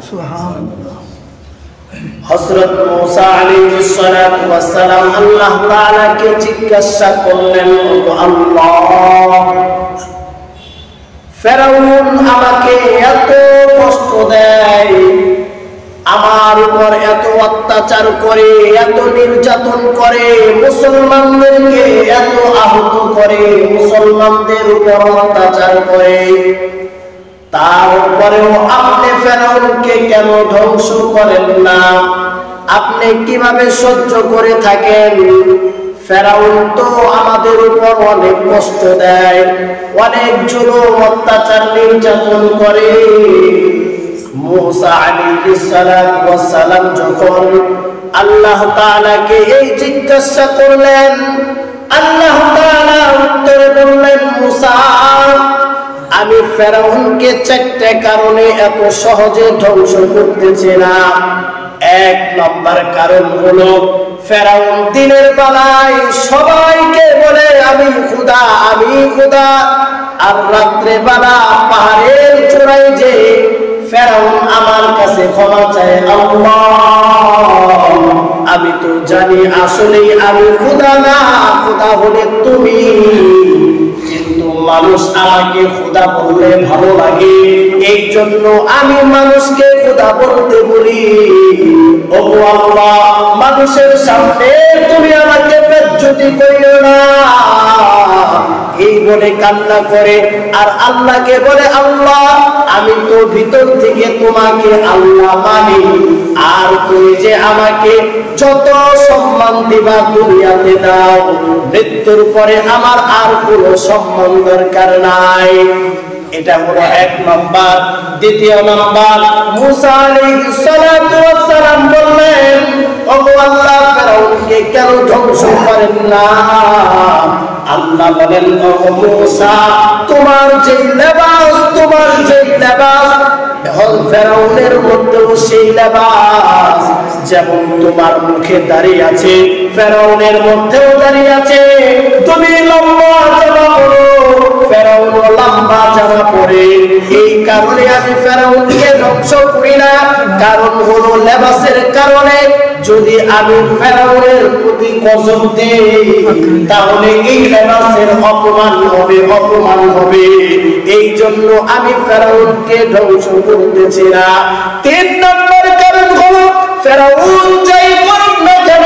সুবহানাল্লাহ। হযরত মূসা আলাইহিস সালাতু ওয়াস সালাম আল্লাহ তাআলাকে জিজ্ঞাসা করলেন, ও আল্লাহ, ফেরাউন আমাকে এত কষ্ট দেয়, আমার উপর এত অত্যাচার করে, এত নির্যাতন করে, মুসলমানদেরকে এত আহত করে, মুসলমানদের উপর অত্যাচার করে, তারপরেও আপনি ফেরাউনকে কেন ধ্বংস করেন না? আপনি কিভাবে সহ্য করে থাকেন? ফেরাউন তো আমাদের উপর অনেক কষ্ট দেয়, অনেক জুলুম অত্যাচার নির্যাতন করে। মূসা আলাইহিস সালাম যখন আল্লাহ তাআলাকে এই জিজ্ঞাসা করলেন, আল্লাহ তাআলা উত্তরে বললেন, মূসা, আমি ফেরাউনকে চারটি কারণে এত সহজে ধ্বংস করতেছি না। এক নম্বর কারণ হলো, ফেরাউন দিনের বেলায় সবাইকে বলে আমি খোদা, আমি খোদা, আর রাত্রে বেলা পাহাড়ের চূড়ায় যে ফেরাউন আমার কাছে ক্ষমা চায়, আল্লাহ আমি তো জানি আসলেই আমি খোদা না, খোদা হলে তুমি, কিন্তু মানুষ আমাকে খোদা বললে ভালো লাগে, এই জন্য আমি মানুষকে খোদা বলতে বলি। ওগো আল্লাহ, মানুষের সামনে তুমি আমাকে বেজ্জতি করিও না, এই বলে কান্না করে আর আল্লাহকে বলে, আল্লাহ আমি তো ভিতর থেকে তোমাকে আল্লাহ মানি, আর তুমি যে আমাকে যত সম্মান দিবা দুনিয়াতে দাও, মৃত্যুর পরে আমার আর কোনো সম্মান দরকার নাই। এটা হলো এক নম্বর। দ্বিতীয় নম্বর, মূসা আলাইহিস সালাম বললেন, ওগো আল্লাহ, ফেরাউনকে কেন ধ্বংস করেন না? আল্লাহ বলেন, ওগো মূসা, তোমার যে লেবাস, তোমার যে লেবাস, ফেরাউনের মধ্যেও সেই লেবাস, যেমন তোমার মুখে দাঁড়িয়ে আছে ফেরাউনের মধ্যেও দাঁড়িয়ে আছে। তুমি লম্বা জামা পরো, ফেরাউন লম্বা জামা পরে, এই কারণে আমি ফেরাউনকে ধ্বংস করি না। কারণ হলো লেবাসের কারণে। যদি আমি ফেরাউনের প্রতি গজব দেই, তাহলে এই লেবাসের অপমান হবে, অপমান হবে, এই জন্য আমি ফেরাউনকে ধ্বংস করতেছি না। তিন নম্বর কারণ হলো, ফেরাউন যাই করুক না কেন,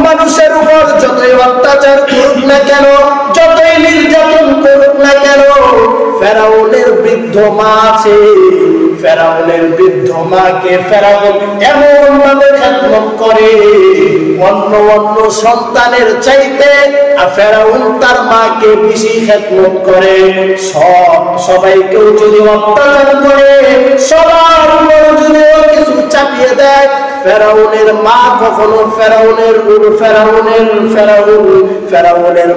মানুষের উপর যতই অত্যাচার করুক না কেন, যতই নির্যাতন করুক না কেন, ফেরাউনের বৃদ্ধ মা আছে, ফেরাউনের বৃদ্ধ মাকে ফেরাউন এমন ভাবে খেদমত করে, অন্য অন্য সন্তানের চাইতে ফেরাউন তার মাকে বেশি খেদমত করে। সবাইকেও যদি অত্যাচার করে, সবার উপর যদি কিছু চাপিয়ে দেয়, ফেরাউনের মা কখনো ফেরাউনের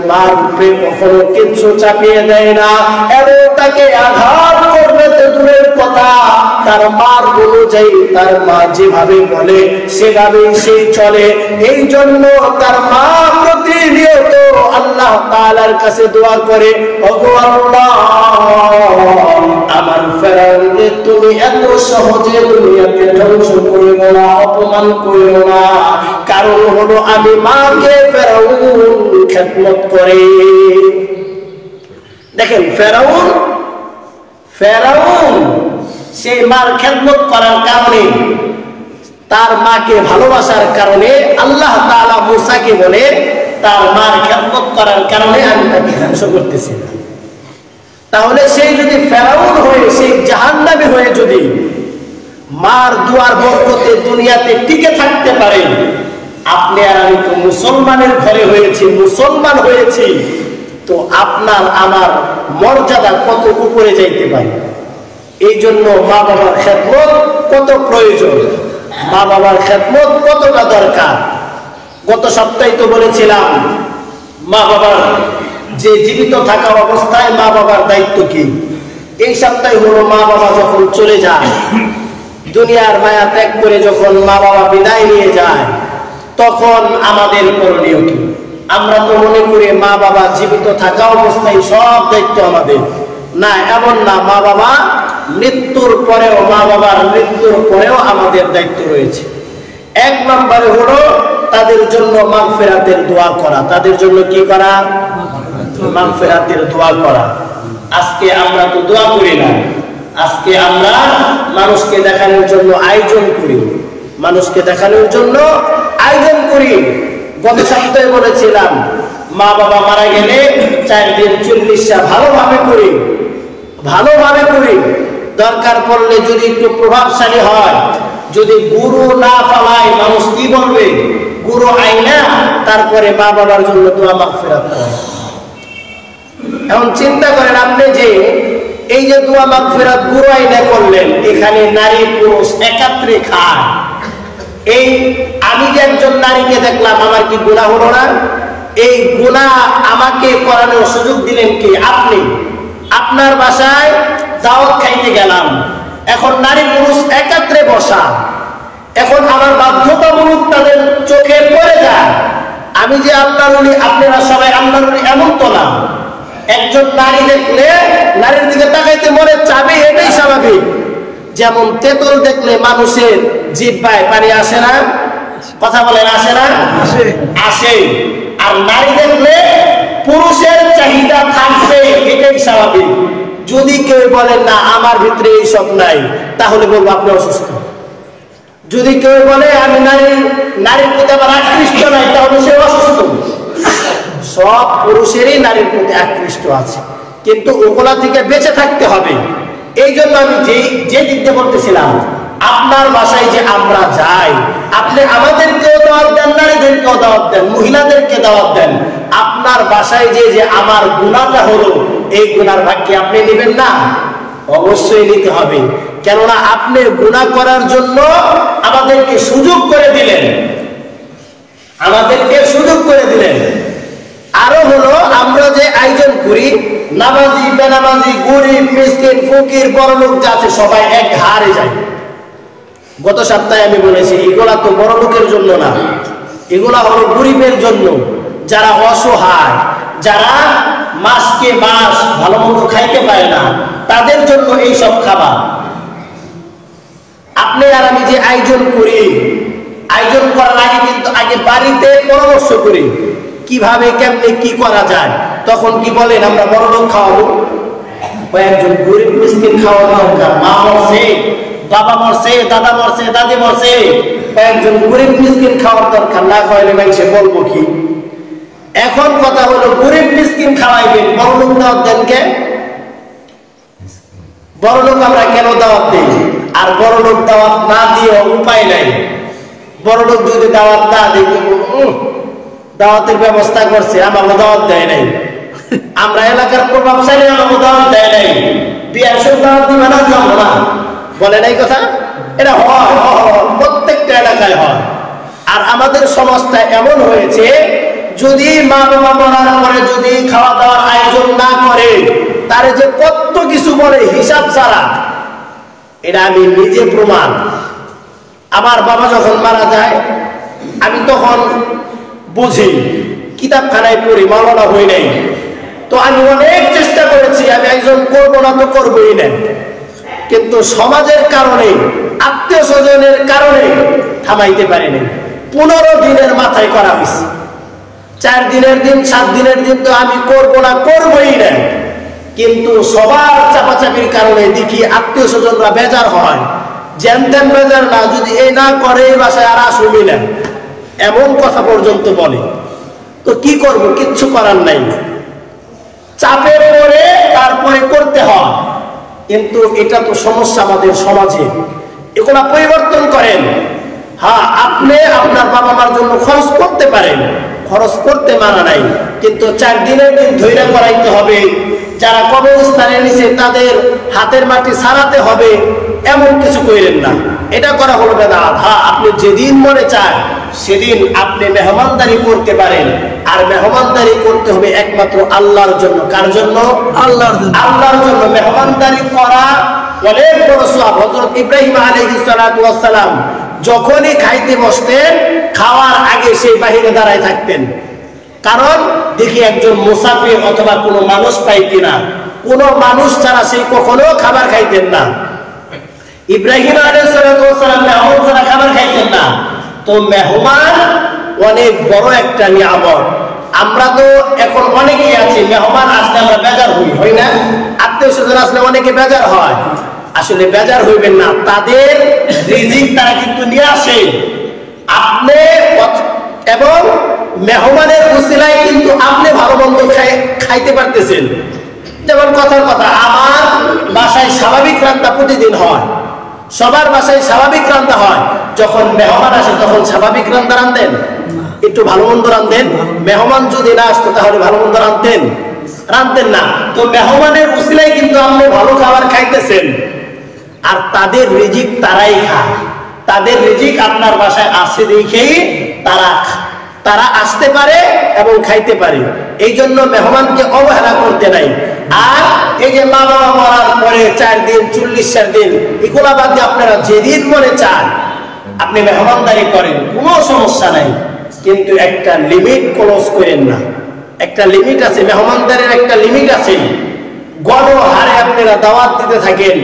মার উপরে কখনো কিছু চাপিয়ে দেয় না, এবং তাকে আঘাত করবে তো দূরের কথা, তার মার অনুযায়ী তার মা যেভাবে বলে সেভাবেই সেই চলে। এই জন্য তার মা প্রতিনিয়ত আল্লাহ তাআলার কাছে দোয়া করে, ওগো আল্লাহ, আমার ফেরাউনকে তুমি এত সহজে দুনিয়াতে ধ্বংস করিও না, অপমান করিও না। কারণ হলো আমি মাকে ফেরাউন খেদমত করে। দেখেন, ফেরাউন সেই মার খেদমত করার কারণে, তার মাকে ভালোবাসার কারণে আল্লাহ তাআলা মূসাকে বলে, তার মার খেদমত করার কারণে আমি তাকে ধ্বংস করতেছি না। তাহলে সেই যদি ফেরাউন হয়ে, সেই জাহান্নামী হয়ে যদি মার দুয়ার বরকতে দুনিয়াতে টিকে থাকতে পারে, আপনি আর আমি তো মুসলমানের ঘরে হয়েছি, মুসলমান হয়েছি, তো আপনার আমার মর্যাদা কত উপরে যাইতে পারে। এই জন্য মা বাবার খেদমত কত প্রয়োজন, মা বাবার খেদমত কতটা দরকার। গত সপ্তাহে তো বলেছিলাম, মা বাবার যে জীবিত থাকা অবস্থায় মা বাবার দায়িত্ব কি। এই সপ্তাহে হলো মা বাবা যখন চলে যায়, দুনিয়ার মায়া ত্যাগ করে যখন মা বাবা বিদায় নিয়ে যায়, তখন আমাদের করণীয় কি? আমরা তো মনে করি মা বাবা জীবিত থাকা অবস্থায় সব দায়িত্ব আমাদের। না, এমন না। মা বাবা মৃত্যুর পরেও, মা বাবার মৃত্যুর পরেও আমাদের দায়িত্ব রয়েছে। এক নম্বরে হলো তাদের জন্য মাগফিরাতের দোয়া করা। তাদের জন্য কি করা? মাগফিরাতের দোয়া করা। আজকে আমরা তো দোয়া করি না, আজকে আমরা মানুষকে দেখানোর জন্য আয়োজন করি, মানুষকে দেখানোর জন্য আয়োজন করি। গত সপ্তাহে বলেছিলাম মা বাবা মারা গেলে 4 দিন 40টা ভালোভাবে করি, ভালোভাবে করি। দরকার পড়লে যদি একটু প্রভাবশালী হয়, যদি গুরু না পাওয়ায়, মানুষ কি বলবে? গুরু আইনা তারপরে মা বাবার জন্য দোয়া মাগফিরাত করে। এখন চিন্তা করেন আপনি যে এই যে দোয়া মাগফিরাত গুরু আইনা করলেন, এখানে নারী পুরুষ একাত্রে খায়। এই আমি যে একজন নারীকে দেখলাম, আমার কি গুনাহ হলো না? এই গুনাহ আমাকে করানোর সুযোগ দিলেন কি? আপনি। আপনার বাসায় দাওয়াত খাইতে গেলাম, এখন নারী পুরুষ একাত্রে বসা, এখন আমার বাধ্যতামূলক তাদের চোখে পড়ে যায় আমি যে আল্লাহর ওলি, আপনারা সবাই আল্লাহর ওলি, এমন তো না। একজন নারী দেখলে নারীর দিকে তাকাইতে মনে চাবে, এটাই স্বাভাবিক। যেমন তেঁতুল দেখলে মানুষের জিহ্বায় পানি আসে না? কথা বলেন, আসে না? আসে। আর নারী দেখলে পুরুষের চাহিদা থাকবে, এটাই স্বাভাবিক। যদি কেউ বলেন না আমার ভিতরে এইসব নাই, তাহলে বলবো আপনি অসুস্থ। যদি কেউ বলে আমি নারীর প্রতি আমার আকৃষ্ট নাই, তাহলে সে অসুস্থ। সব পুরুষেরই নারীর প্রতি আকৃষ্ট আছে, কিন্তু ওগুলা থেকে বেঁচে থাকতে হবে। এই জন্য আমি যে দিক দিয়ে বলতেছিলাম, আপনার বাসায় যে আমরা যাই, আপনি আমাদেরকেও দাওয়াত দেন, নারীদেরকেও দাওয়াত দেন, মহিলাদেরকে দাওয়াত দেন। আপনার বাসায় যে আমার গুনাহটা হলো, এই গুনার ভাগ কি আপনি নেবেন না? অবশ্যই নিতে হবে। কেননা আপনি গুনাহ করার জন্য আমাদেরকে সুযোগ করে দিলেন, আমাদেরকে সুযোগ করে দিলেন। আরো হলো আমরা যে আয়োজন করি, নামাজি বেনামাজি, গরিব মিসকিন ফকির বড়লোক যা আছে সবাই এক হারে যায়। গত সপ্তাহে আমি বলেছি এগুলা তো বড় লোকের জন্য না, এগুলা হলো গরিবের জন্য, যারা অসহায়, যারা মাসকে মাস ভালো মন্দ খাইতে পারে না, তাদের জন্য এই সব খাবার। আপনি আর আমি যে আয়োজন করি, আয়োজন করার আগে কিন্তু আগে বাড়িতে পরামর্শ করি কিভাবে কেমনে কি করা যায়। তখন কি বলেন আমরা বড় লোক খাওয়াবো? কয়েকজন গরিব মিসকিন খাওয়ানো দরকার। মা মরছে, বাবা মরছে, দাদা মরছে, দাদি মরছে, কয়েকজন গরিব মিসকিন খাওয়ার দরকার। না খাওয়াইলে মানুষে বলবো কি? এখন কথা হলো গরিব মিসকিন খাওয়াইবেন, বড় লোক দাওয়াত দেন কে? বড় লোক আমরা কেন দাওয়াত দিই? আর বড় লোক দাওয়াত না দিয়ে উপায় নাই। বড় লোক যদি দাওয়াত না দিই, দাওয়াতের ব্যবস্থা করছে, আমাকে দাওয়াত দেয় নাই। আমরা এলাকার প্রভাবশালী, আমাকে দাওয়াত দেয় নাই, বিয়ার সব দাওয়াত দিবে না, যাবো না, বলে নাই কথা? এটা হয়, প্রত্যেকটা এলাকায় হয়। আর আমাদের সমাজটা এমন হয়েছে, যদি মা বাবা মরার পরে যদি খাওয়া দাওয়ার আয়োজন না করে, তারে যে কত কিছু বলে হিসাব ছাড়া। এটা আমি নিজে প্রমাণ। আমার বাবা যখন মারা যায়, আমি তখন বুঝি, কিতাবখানায় পড়ি, মাওলানা হই নাই, তো আমি অনেক চেষ্টা করেছি আমি একজন করবো না, তো করবোই না। কিন্তু সমাজের কারণে, আত্মীয় স্বজনের কারণে থামাইতে পারিনি। 15 দিনের মাথায় করা হয়েছে। 4 দিনের দিন, 7 দিনের দিন তো আমি করবো না, করবোই না। কিন্তু সবার চাপাচাপির কারণে দেখি আত্মীয় স্বজনরা বেজার হয়। যেন বেজার না, যদি এই না করে এই বাসায় আর আসবি না, এমন কথা পর্যন্ত বলে। তো কি করব? কিচ্ছু করার নাই, চাপে পড়ে তারপরে করতে হয়। কিন্তু এটা তো সমস্যা আমাদের সমাজে, এগুলা পরিবর্তন করেন। হ্যাঁ, আপনি আপনার বাবা মার জন্য খরচ করতে পারেন, খরচ করতে মানা নাই, কিন্তু 4 দিনের দিন ধৈর্য করাইতে হবে। যারা কবরস্থানে নিচে তাদের হাতের মাটি ছাড়াতে হবে, এমন কিছু কইলেন না। এটা করা হলো বেদাত। হ্যাঁ, আপনি যেদিন মনে চায় সেদিন আপনি মেহমানদারি করতে পারেন। আর মেহমানদারি করতে হবে একমাত্র আল্লাহর জন্য। কার জন্য? আল্লাহর জন্য। আল্লাহর জন্য মেহমানদারি করা অনেক বড় সওয়াব। হযরত ইব্রাহিম আলাইহিস সালাতু ওয়াস সালাম যখনই খাইতে বসতেন, খাওয়ার আগে সেই বাহিরে দাঁড়ায় থাকতেন। কারণ দেখি একজন মুসাফির অথবা কোনো মানুষ পাই কিনা। কোনো মানুষ ছাড়া সেই কখনো খাবার খাইতেন না। ইব্রাহিম আলাইহিস সালাম মেহমান ছাড়া খাবার খাইতেন না। তো মেহমান অনেক বড় একটা নিয়ামত। আমরা তো এখন অনেকেই আছি মেহমান আসলে আমরা বেজার হই না? আত্মীয় স্বজন আসলে অনেকে বেজার হয়। আসলে বেজার হইবেন না, তাদের রিজিক তারা কিন্তু নিয়ে আসে। আপনি এবং মেহমানের উসিলায় কিন্তু আপনি ভালো মন্দ খাইতে পারতেছেন। যেমন কথার কথা, আমার বাসায় স্বাভাবিক রান্না প্রতিদিন হয়, সবার বাসায় স্বাভাবিক রান্না হয়। যখন মেহমান আসে তখন স্বাভাবিক রান্না রান্ধেন? একটু ভালো মন্দ রান্ধেন। মেহমান যদি না আসতো তাহলে ভালো মন্দ রান্ধতেন না। তো মেহমানের উসিলায় কিন্তু আপনি ভালো খাবার খাইতেছেন। আর তাদের রিজিক তারাই খায়, তাদের রিজিক আপনার বাসায় আসে দেখেই তারা আসতে পারে এবং খাইতে পারে। এই জন্য মেহমানকে অবহেলা করতে নাই। আর এই যে মা বাবা মরার পরে 4 দিন 40 দিন এগুলা বাদ দিয়ে আপনারা যেদিন মনে চান আপনি মেহমানদারি করেন, কোনো সমস্যা নাই। কিন্তু একটা লিমিট ক্লোজ করেন না। একটা লিমিট আছে, মেহমানদারির একটা লিমিট আছে। গণহারে আপনারা দাওয়াত দিতে থাকেন,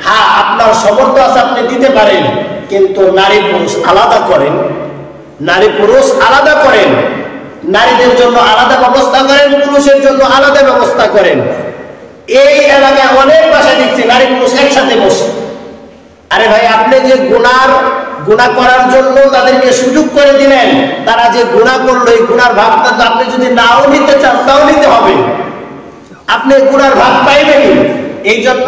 হ্যাঁ আপনার সমর্থ আছে আপনি দিতে পারেন, কিন্তু নারী পুরুষ আলাদা করেন। নারী পুরুষ আলাদা করেন, নারীদের জন্য আলাদা ব্যবস্থা করেন, পুরুষের জন্য আলাদা ব্যবস্থা করেন। এই এলাকায় অনেক বাসায় দেখছি নারী পুরুষ একসাথে বসে। আরে ভাই, আপনি যে গুনাহ করার জন্য তাদেরকে সুযোগ করে দিলেন, তারা যে গুনাহ করলো এই গুনার ভাগটা তো আপনি যদি নাও নিতে চান তাও নিতে হবে। আপনি গুনার ভাগ পাইবেন। এই জন্য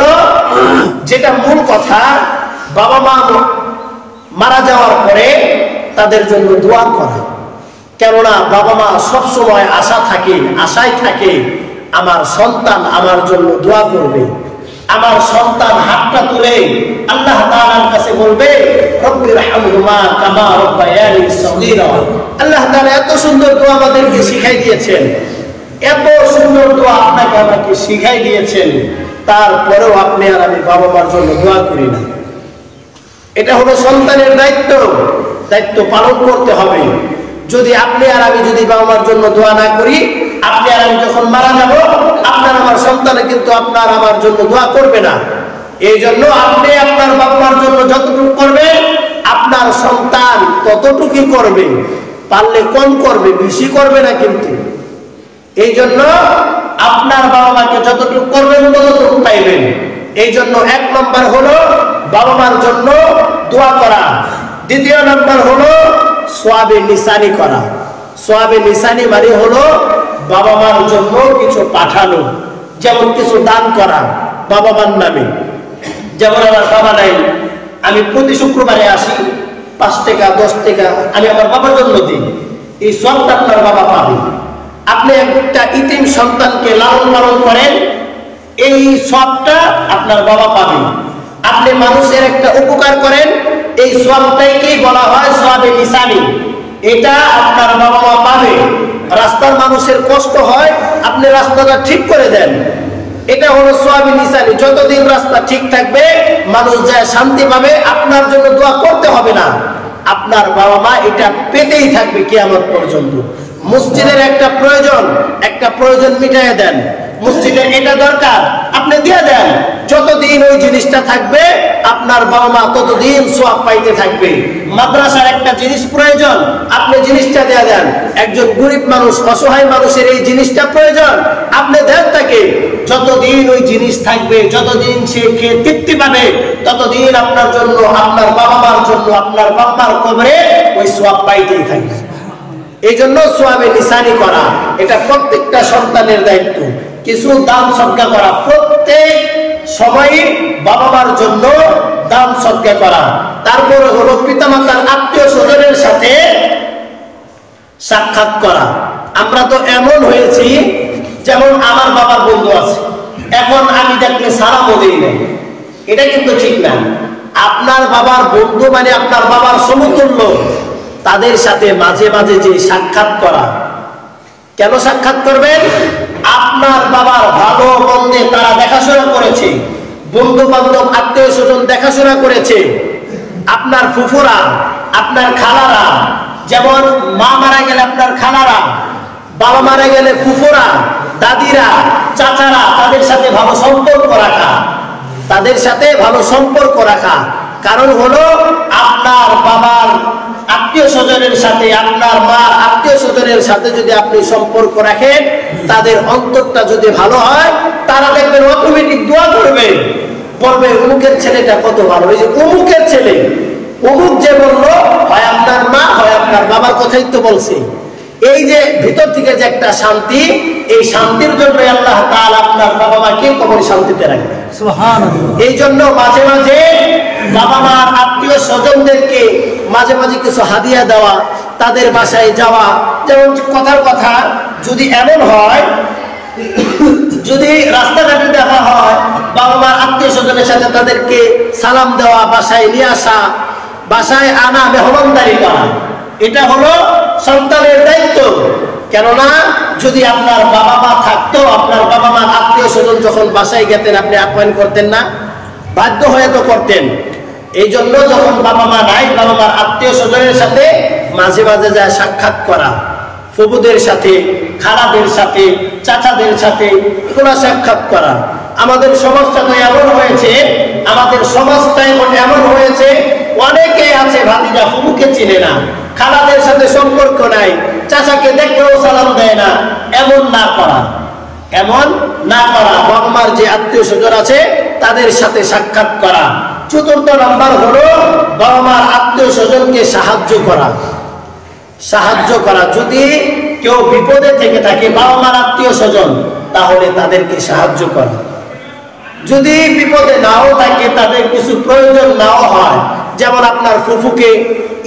যেটা মূল কথা, বাবা মা মারা যাওয়ার পরে তাদের জন্য দোয়া করা। কেননা বাবা মা সবসময় আশায় থাকে আমার সন্তান আমার জন্য দোয়া করবে। আমার সন্তান হাতটা তুলে আল্লাহ তাআলার কাছে বলবে রব্বিরহামহুমা কামা রাব্বায়ানি সগীরা। আল্লাহ তাআলা এত সুন্দর দোয়া আমাদেরকে শিখাই দিয়েছেন, এত সুন্দর দোয়া আপনাকে আমাকে শিখাই দিয়েছেন, তারপরেও আপনি আর আমি বাবা মার জন্য দোয়া করি না। এটা হলো সন্তানের দায়িত্ব পালন করতে হবে। যদি আপনি আর আমি যদি বাবা মার জন্য দোয়া না করি, আপনি আর আমি যখন মারা যাব আপনার আমার সন্তানে কিন্তু আপনার আমার জন্য দোয়া করবে না। এই জন্য আপনি আপনার বাবা মার জন্য যতটুকু করবেন আপনার সন্তান ততটুকুই করবে, পারলে কম করবে, বেশি করবে না। কিন্তু এই জন্য আপনার বাবা মাকে যতটুকু করবেন ততটুকু পাইবেন। এই জন্য 1 নম্বর হলো বাবা মার জন্য দোয়া করা। 2 নম্বর হলো সওয়াবে নিসানি করা। সওয়াবে নিসানি মানে হলো বাবা মার জন্য কিছু পাঠানো, যেমন কিছু দান করা বাবা মার নামে। যেমন আমার বাবা নাই, আমি প্রতি শুক্রবারে আসি 5 টাকা 10 টাকা আমি আমার বাবার জন্য দিই, এই সবটা আপনার বাবা পাবে। আপনি একটা ইতিম সন্তানকে লালন পালন করেন, এই সবটা আপনার বাবা পাবে। আপনি মানুষের একটা উপকার করেন, এই সবটাইকেই বলা হয় সওয়াবে নিসানি। এটা আপনার বাবা মা পাবে। রাস্তার মানুষের কষ্ট হয়, আপনি রাস্তাটা ঠিক করে দেন, এটা হলো সওয়াবে নিসানি। যতদিন রাস্তা ঠিক থাকবে মানুষ যায় শান্তি পাবে, আপনার জন্য দোয়া করতে হবে না। আপনার বাবা মা এটা পেতেই থাকবে কিয়ামত পর্যন্ত। মসজিদের একটা প্রয়োজন মিটাইয়া দেন, মসজিদের এটা দরকার আপনি দিয়ে দেন। যতদিন ওই জিনিসটা থাকবে আপনার বাবা মা ততদিন সওয়াব পাইতে থাকবে। মাদ্রাসার একটা জিনিস প্রয়োজন, আপনি জিনিসটা দিয়ে দেন। একজন গরিব মানুষ, অসহায় মানুষের এই জিনিসটা প্রয়োজন, আপনি দেন তাকে। যতদিন ওই জিনিস থাকবে, যতদিন সে খেয়ে তৃপ্তি পাবে, ততদিন আপনার জন্য, আপনার বাবা মার জন্য, আপনার বাবা মার কবরে ওই সওয়াব পাইতেই থাকবে। এই জন্য সওয়াবে নিসানি করা এটা প্রত্যেকটা সন্তানের দায়িত্ব। কিছু দান সদকা করা, প্রত্যেক সময় বাবা মার জন্য দান সদকা করা। তারপরে হলো পিতামাতার আত্মীয় স্বজনের সাথে সাক্ষাৎ করা। আমরা তো এমন হয়েছি, যেমন আমার বাবার বন্ধু আছে, এখন আমি দেখলে সালামও দিই না, এটা কিন্তু ঠিক না। আপনার বাবার বন্ধু মানে আপনার বাবার সমতুল্য, তাদের সাথে মাঝে মাঝে যে সাক্ষাৎ করা। কেন সাক্ষাৎ করবেন? আপনার বাবার ভালো মন্দে তারা দেখাশোনা করেছে, বন্ধু বান্ধব আত্মীয় স্বজন দেখাশোনা করেছে। আপনার ফুফুরা, আপনার খালারা, যেমন মা মারা গেলে আপনার খালারা, বাবা মারা গেলে ফুফুরা, দাদিরা, চাচারা, তাদের সাথে ভালো সম্পর্ক রাখা, তাদের সাথে ভালো সম্পর্ক রাখা। কারণ হলো আপনার বাবার আত্মীয় স্বজনের সাথে, আপনার মার আত্মীয় স্বজনের সাথে যদি আপনি সম্পর্ক রাখেন, তাদের অন্তরটা যদি ভালো হয়, তারা দেখবেন অটোমেটিক দোয়া করবে, বলবে অমুকের ছেলেটা কত ভালো। এই যে অমুকের ছেলে, অমুক যে বললো, হয় আপনার মা হয় আপনার বাবার কথাই তো বলছে। এই যে ভিতর থেকে যে একটা শান্তি, এই শান্তির জন্য আল্লাহ তাআলা আপনার বাবা মাকে কবর শান্তিতে রাখবে। সুবহানাল্লাহ। এই জন্য মাঝে মাঝে বাবা মার আত্মীয় স্বজনদেরকে মাঝে মাঝে কিছু হাদিয়া দেওয়া, তাদের বাসায় যাওয়া। যেমন কথার কথা, যদি এমন হয়, যদি রাস্তাঘাটে দেখা হয় বাবা মার আত্মীয় স্বজনের সাথে, তাদেরকে সালাম দেওয়া, বাসায় নিয়ে আসা, বাসায় আনা, মেহমানদারি করা, এটা হলো সন্তানের দায়িত্ব। কেননা যদি আপনার বাবা মা থাকতো, আপনার বাবা মার আত্মীয় স্বজন যখন বাসায় গেতেন, আপনি আপ্যায়ন করতেন না? বাধ্য হয়ে তো করতেন। এই জন্য যখন বাবা মা নাই, বাবা মার আত্মীয় স্বজনের সাথে মাঝে মাঝে যায় সাক্ষাৎ করা, ফুফুদের সাথে, খালাদের সাথে, চাচাদের সাথে এগুলো সাক্ষাৎ করা। আমাদের সমাজটা তো এমন হয়েছে, আমাদের সমাজটা এমন হয়েছে, অনেকে আছে ভাতিজা ফুফুকে চিনে না, খালাদের সাথে সম্পর্ক নাই, চাচাকে দেখলেও সালাম দেয় না। এমন না করা, এমন না করা। বাবা মার যে আত্মীয় স্বজন আছে তাদের সাথে সাক্ষাৎ করা। চতুর্থ নাম্বার হলো বাবা মার আত্মীয় স্বজনকে সাহায্য করা। সাহায্য করা, যদি কেউ বিপদে থেকে থাকে বাবা মার আত্মীয় স্বজন, তাহলে তাদেরকে সাহায্য করা। যদি বিপদে নাও থাকে, তাদের কিছু প্রয়োজন নাও হয়, যেমন আপনার ফুফুকে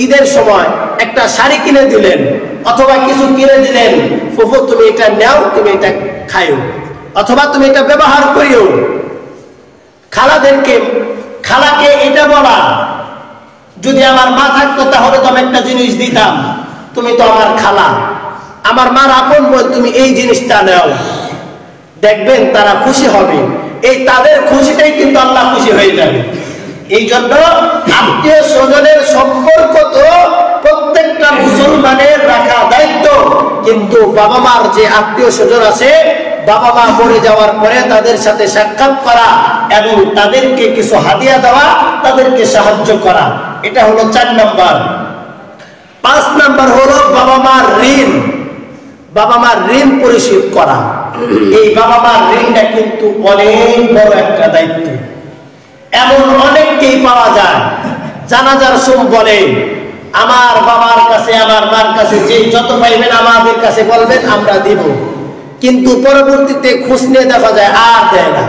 ঈদের সময় একটা শাড়ি কিনে দিলেন অথবা কিছু কিনে দিলেন, ফুফু তুমি এটা নাও, তুমি এটা খাইও, অথবা তুমি এটা ব্যবহার করিও। খালাকে এটা বলা, যদি আমার মা থাকতো তাহলে তো আমি একটা জিনিস দিতাম, তুমি তো আমার খালা, আমার মার আপন বোন, তুমি এই জিনিসটা নাও। দেখবেন তারা খুশি হবে। এই তাদের খুশিটাই কিন্তু আল্লাহ খুশি হয়ে যাবে। এই জন্য আত্মীয় স্বজনের সম্পর্ক তো প্রত্যেকটা মুসলমানের রাখা দায়িত্ব, কিন্তু বাবা মার যে আত্মীয় স্বজন আছে, বাবা মা মরে যাওয়ার পরে তাদের সাথে সাক্ষাৎ করা এবং তাদেরকে কিছু হাদিয়া দেওয়া, তাদেরকে সাহায্য করা, এটা হলো 4 নাম্বার। 5 নাম্বার হলো বাবা মার ঋণ, বাবা মার ঋণ পরিশোধ করা। এই বাবা মার ঋণটা কিন্তু অনেক বড় একটা দায়িত্ব। এমন অনেককেই পাওয়া যায়, জানাজার সময় বলে আমার বাবার কাছে, আমার মার কাছে যে যত পাইবেন আমাদের কাছে বলবেন, আমরা দিব। কিন্তু পরবর্তীতে খোঁজ নিয়ে দেখা যায় আর দেয় না,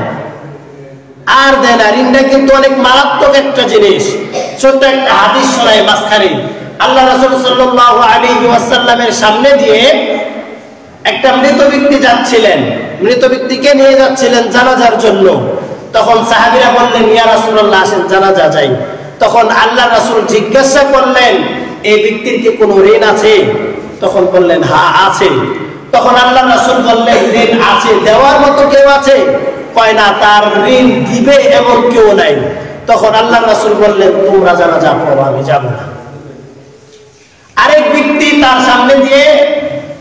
আর দেয় না। ঋণটা কিন্তু অনেক মারাত্মক একটা জিনিস। ছোট্ট একটা হাদিস শোনাই মাঝখানে। আল্লাহ রাসূল সাল্লাল্লাহু আলাইহি ওয়াসাল্লামের সামনে দিয়ে একটা মৃত ব্যক্তি যাচ্ছিলেন, মৃত ব্যক্তিকে নিয়ে যাচ্ছিলেন জানাজার জন্য। তখন সাহাবীরা বললেন, ইয়া রাসূলুল্লাহ, আসেন জানাজা যাই। তখন আল্লাহ রাসূল জিজ্ঞাসা করলেন, এই ব্যক্তির কি কোনো ঋণ আছে? তখন বললেন, হ্যাঁ আছে। তখন আল্লাহ রাসূল বললেন, ঋণ আছে, দেওয়ার মতো কেউ আছে? কয় না, তার ঋণ দিবে এমন কেউ নাই। তখন আল্লাহ রাসূল বললেন, তোমরা জানাজা পড়ো, আমি যাব না। আরেক ব্যক্তি তার সামনে দিয়ে,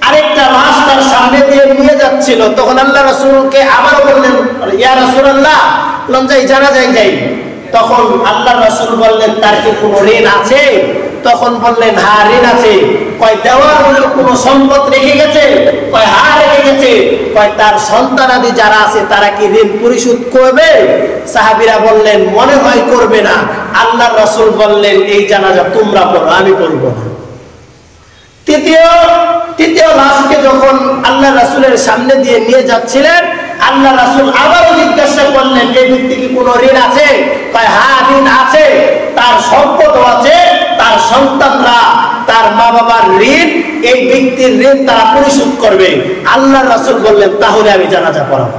আরেকটা লাশ তার সামনে দিয়ে নিয়ে যাচ্ছিল। তখন আল্লাহ রাসূলকে আবার বললেন, ইয়া রাসূলুল্লাহ, যাই জানাজায় যাই। তখন আল্লাহ রাসূল বললেন, তার কি কোনো ঋণ আছে? তখন বললেন, হ্যাঁ ঋণ আছে। কয় দেওয়ার মতো কোনো সম্পদ রেখে গেছে? কয় হ্যাঁ রেখে গেছে। কয় তার সন্তানাদি যারা আছে তারা কি ঋণ পরিশোধ করবে? সাহাবীরা বললেন, মনে হয় করবে না। আল্লাহ রাসূল বললেন, এই জানাজা তোমরা পড়ো, আমি পড়ব না। তৃতীয় লাশকে যখন আল্লাহ রাসূলের সামনে দিয়ে নিয়ে যাচ্ছিলেন, আল্লাহ রাসূল আবারও জিজ্ঞাসা করলেন, এই ব্যক্তি কি কোনো ঋণ আছে? কয় হ্যাঁ ঋণ আছে, তার সম্পদ আছে, তার সন্তানরা, তার মা বাবার ঋণ, এই ব্যক্তির ঋণ তারা পরিশোধ করবে। আল্লাহ রাসূল বললেন, তাহলে আমি জানাজা পড়াবো।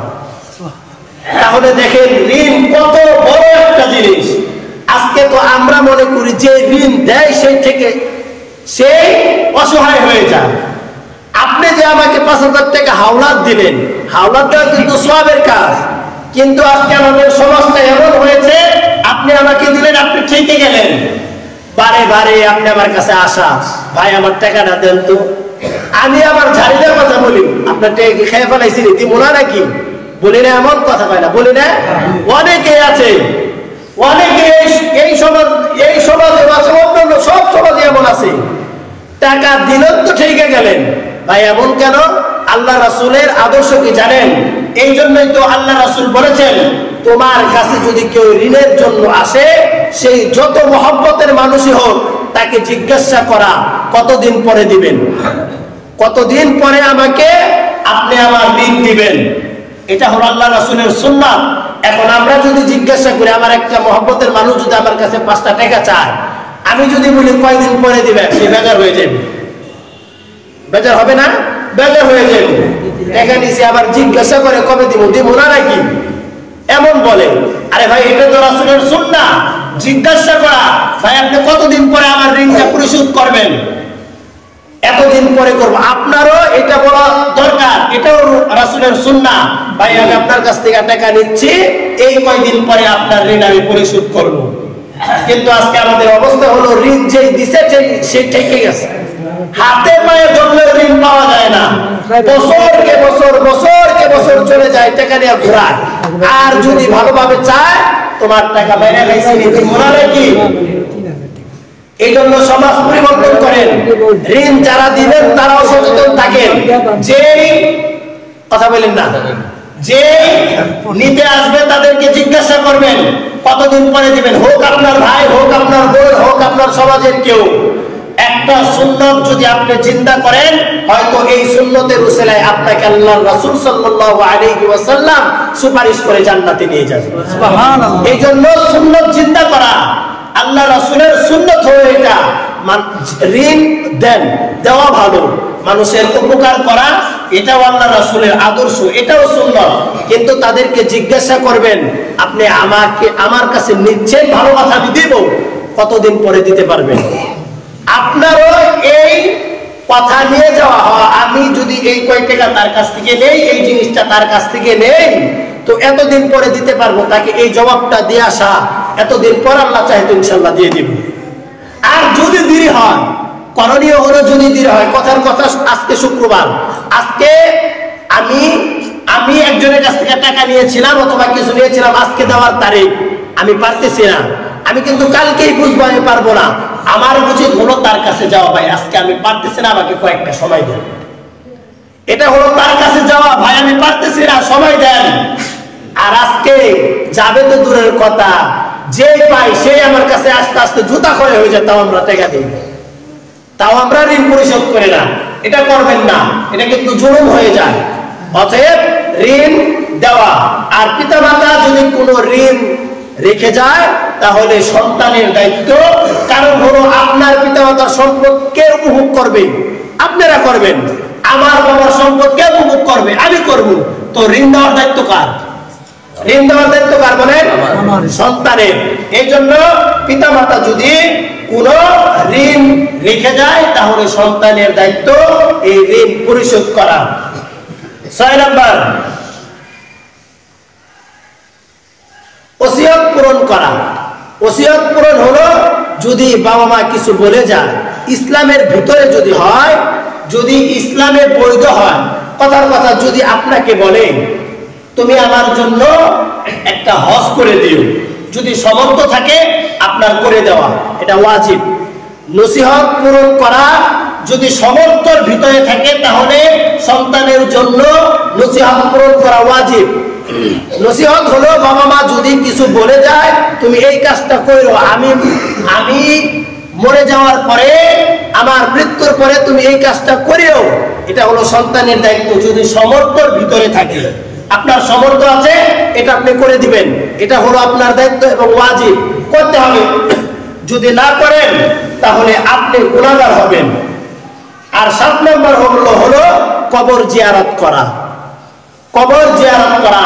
তাহলে দেখেন ঋণ কত বড় একটা জিনিস। আজকে তো আমরা মনে করি যে ঋণ দেয় সেই থেকে সে অসহায় হয়ে যায়। আপনি যে আমাকে 5,000 টাকা হাওলাত দিলেন, হাওলাত দেওয়া কিন্তু সওয়াবের কাজ, কিন্তু আজকে আমাদের সমাজটা এমন হয়েছে, আপনি আমাকে দিলেন, আপনি ঠিকই গেলেন, বারে বারে আপনি আমার কাছে আসা, ভাই আমার টাকাটা দেন তো। আমি আবার ঝাড়িটার কথা বলি, আপনার টাকা কি খেয়ে ফেলাইছি দিব না নাকি? বলি না, এমন কথা কয় না, বলি না। অনেকে আছে অনেকে এই সমাজে আছে, অন্যান্য সব সমাজে এমন আছে, টাকা দিলেন তো ঠিকই গেলেন। ভাই এমন কেন? আল্লাহ রাসূলের আদর্শ কি জানেন? এই জন্যই তো আল্লাহ রাসূল বলেছেন, তোমার কাছে যদি কেউ ঋণের জন্য আসে, সেই যত মহব্বতের মানুষই হোক, তাকে জিজ্ঞাসা করা কতদিন পরে দিবেন, কতদিন পরে আমাকে আপনি আমার ঋণ দিবেন। এটা হলো আল্লাহ রাসূলের সুন্নাত। এখন আমরা যদি জিজ্ঞাসা করি, আমার একটা মহব্বতের মানুষ যদি আমার কাছে 5টা টাকা চায়, আমি যদি বলি কয়দিন পরে দিবে, সে বেজার হয়ে যাবে। বেজার হবে না? বেজার হয়ে যাবে। টাকা নিচে আবার জিজ্ঞাসা করে কবে দিব, দিব না নাকি এমন বলে। আরে ভাই এটা তো রাসূলের সুন্নাত, জিজ্ঞাসা করা, ভাই আপনি কতদিন পরে আমার ঋণটা পরিশোধ করবেন? এতদিন পরে করব। আপনারও এটা বলা দরকার, এটাও রাসূলের সুন্নাত। ভাই আমি আপনার কাছ থেকে টাকা নিচ্ছি, এই কয়দিন পরে আপনার ঋণ আমি পরিশোধ করব। কিন্তু আজকে আমাদের অবস্থা হলো, ঋণ যেই দিছে সে ঠেকে গেছে, হাতে পায়ে ধরলে ঋণ পাওয়া যায় না। বছরকে বছর চলে যায়, টাকা নিয়ে ঘোরায়। আর যদি ভালোভাবে চায়, তোমার টাকা বাইরে গেছে নীতি মোরা নাকি। এই জন্য সমাজ পরিবর্তন করেন। ঋণ যারা দিবেন তারাও সচেতন থাকেন। যে কথা বলেন না, যে নিতে আসবে তাদেরকে জিজ্ঞাসা করবেন কতদিন পরে দিবেন। হোক আপনার ভাই, হোক আপনার বোন, হোক আপনার সমাজের কেউ। একটা সুন্নত যদি আপনি চিন্তা করেন, হয়তো এই সুন্নতের উসিলায় আপনাকে আল্লাহর রাসূল সাল্লাল্লাহু আলাইহি ওয়াসাল্লাম সুপারিশ করে জান্নাতে নিয়ে যাবেন। সুবহানাল্লাহ। এই জন্য সুন্নত চিন্তা করা, আল্লাহ রাসূলের সুন্নত হয়ে এটা। ঋণ দেন, দেওয়া ভালো, মানুষের উপকার করা, এটাও আল্লাহ রাসূলের আদর্শ, এটাও সুন্নত। কিন্তু তাদেরকে জিজ্ঞাসা করবেন, আপনি আমার কাছে নিচ্ছেন, ভালো কথা আমি দিব, কতদিন পরে দিতে পারবেন? আপনারও এই কথা নিয়ে যাওয়া হয়, আমি যদি এই কয় টাকা তার কাছ থেকে নেই, এই জিনিসটা তার কাছ থেকে নেই, তো এতদিন পরে দিতে পারবো। তাকে এই জবাবটা দিয়ে আসা, এতদিন পর আল্লাহ চাইতো ইনশাল্লাহ দিয়ে দিব। আর যদি দেরি হয়, করণীয় হলো যদি দেরি হয়, কথার কথা, আজকে শুক্রবার, আজকে আমি একজনের কাছ থেকে টাকা নিয়েছিলাম অথবা কিছু নিয়েছিলাম, আজকে দেওয়ার তারিখ, আমি পারতেছি না, আমি কিন্তু কালকেই বুঝবো আমি পারবো না। আমার উচিত হলো তার কাছে যাওয়া, ভাই আজকে আমি পারতেছি না, আমাকে কয়েকটা সময় দেন। এটা হলো তার কাছে যাওয়া, ভাই আমি পারতেছি না, সময় দেন। আর আজকে যাবে তো দূরের কথা, যে পাই সেই আমার কাছে আস্তে আস্তে জুতা করে হয়ে যায়, তাও আমরা টাকা দিই, তাও আমরা ঋণ পরিশোধ করি না। এটা করবেন না, এটা কিন্তু জুলুম হয়ে যায়। অতএব ঋণ দেওয়া। আর পিতামাতা যদি কোনো ঋণ রেখে যায়, তাহলে সন্তানের দায়িত্ব। কারণ হলো আপনার পিতামাতার সম্পদ কে উপভোগ করবে? আপনারা করবেন। আমার বাবার সম্পদ কে উপভোগ করবে? আমি করব। তো ঋণ দেওয়ার দায়িত্ব কার? ঋণ দেওয়ার দায়িত্ব কার বলেন? সন্তানের। এই জন্য পিতামাতা যদি কোন ঋণ রেখে যায়, তাহলে সন্তানের দায়িত্ব এই ঋণ পরিশোধ করা। 6 নাম্বার, ওসিয়ত পূরণ করা। ওসিয়ত পূরণ হলো, যদি বাবা মা কিছু বলে যায়, ইসলামের ভিতরে যদি হয়, যদি ইসলামে বৈধ হয়, কথার কথা যদি আপনাকে বলে তুমি আমার জন্য একটা হজ করে দিও, যদি সমর্থ থাকে আপনার করে দেওয়া, এটা ওয়াজিব। নসিহত পূরণ করা যদি সমর্থর ভিতরে থাকে, তাহলে সন্তানের জন্য নসিহত পূরণ করা ওয়াজিব। নসিহত হলো, বাবা মা যদি কিছু বলে যায়, তুমি এই কাজটা করো, আমি মরে যাওয়ার পরে, আমার মৃত্যুর পরে তুমি এই কাজটা করিও। এটা হলো সন্তানের দায়িত্ব, যদি সমর্থর ভিতরে থাকে। আপনার সামর্থ্য আছে, এটা আপনি করে দিবেন, এটা হলো আপনার দায়িত্ব এবং ওয়াজিব, করতে হবে। যদি না করেন তাহলে আপনি গুনাহগার হবেন। আর 7 নম্বর হলো কবর জিয়ারত করা। কবর জিয়ারত করা।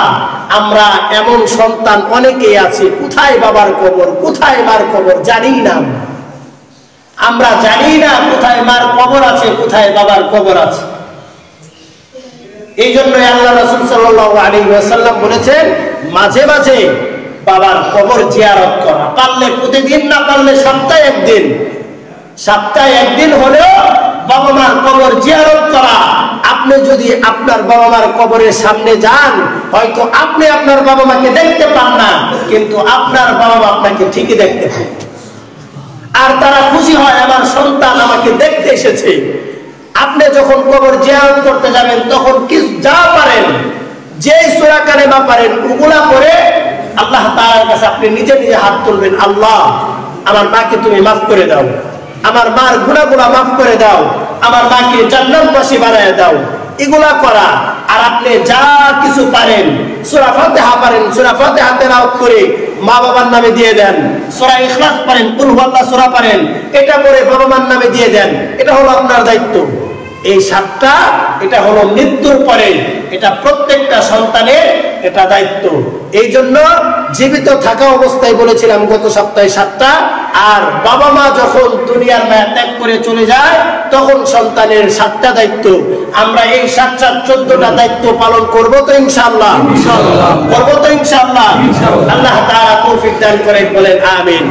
আমরা এমন সন্তান অনেকেই আছে, কোথায় বাবার কবর, কোথায় মার কবর জানি না। আমরা জানি না কোথায় মার কবর আছে, কোথায় বাবার কবর আছে। এই জন্য আল্লাহ রাসূল সাল্লাল্লাহু আলাইহি ওয়াসাল্লাম বলেছেন, মাঝে মাঝে বাবার কবর জিয়ারত করা। পারলে প্রতিদিন, না পারলে সপ্তাহে একদিন। সপ্তাহে একদিন হলেও বাবা মার কবর জিয়ারত করা। আপনি আপনি যদি আপনার বাবা মার কবরের সামনে যান, হয়তো আপনি আপনার বাবা মাকে দেখতে পান না, কিন্তু আপনার বাবা মা আপনাকে ঠিকই দেখতে পান। আর তারা খুশি হয় আমার সন্তান আমাকে দেখতে এসেছে। আপনি যখন কবর জিয়ারত করতে যাবেন তখন যা পারেন, যে সূরা কালেমা পারেন ওগুলা পড়ে আল্লাহ তাআলার কাছে আপনি নিজে নিজে হাত তুলবেন, আল্লাহ আমার মাকে তুমি মাফ করে দাও, আমার মার গুনাহগুলো মাফ করে দাও, আমার মাকে জান্নাতবাসী বানায় দাও, এগুলা করা। আর আপনি যা কিছু পারেন, সূরা ফাতিহা পারেন, সূরা ফাতিহা তেলাওয়াত করে মা বাবার নামে দিয়ে দেন, সূরা ইখলাস পারেন, কুল হুয়াল্লাহ সূরা পারেন, এটা পড়ে বাবা মার নামে দিয়ে দেন। এটা হলো আপনার দায়িত্ব। এই 7টা এটা হলো মৃত্যুর পরে, এটা প্রত্যেকটা সন্তানের এটা দায়িত্ব। এই জন্য জীবিত থাকা অবস্থায় বলেছিলাম গত সপ্তাহে 7টা, আর বাবা মা যখন দুনিয়ার মায়া ত্যাগ করে চলে যায় তখন সন্তানের 7টা দায়িত্ব। আমরা এই 7টা 14টা দায়িত্ব পালন করব তো ইনশাআল্লাহ? করব তো ইনশাআল্লাহ? আল্লাহ তাআলা তৌফিক দান করেন, বলেন আমিন।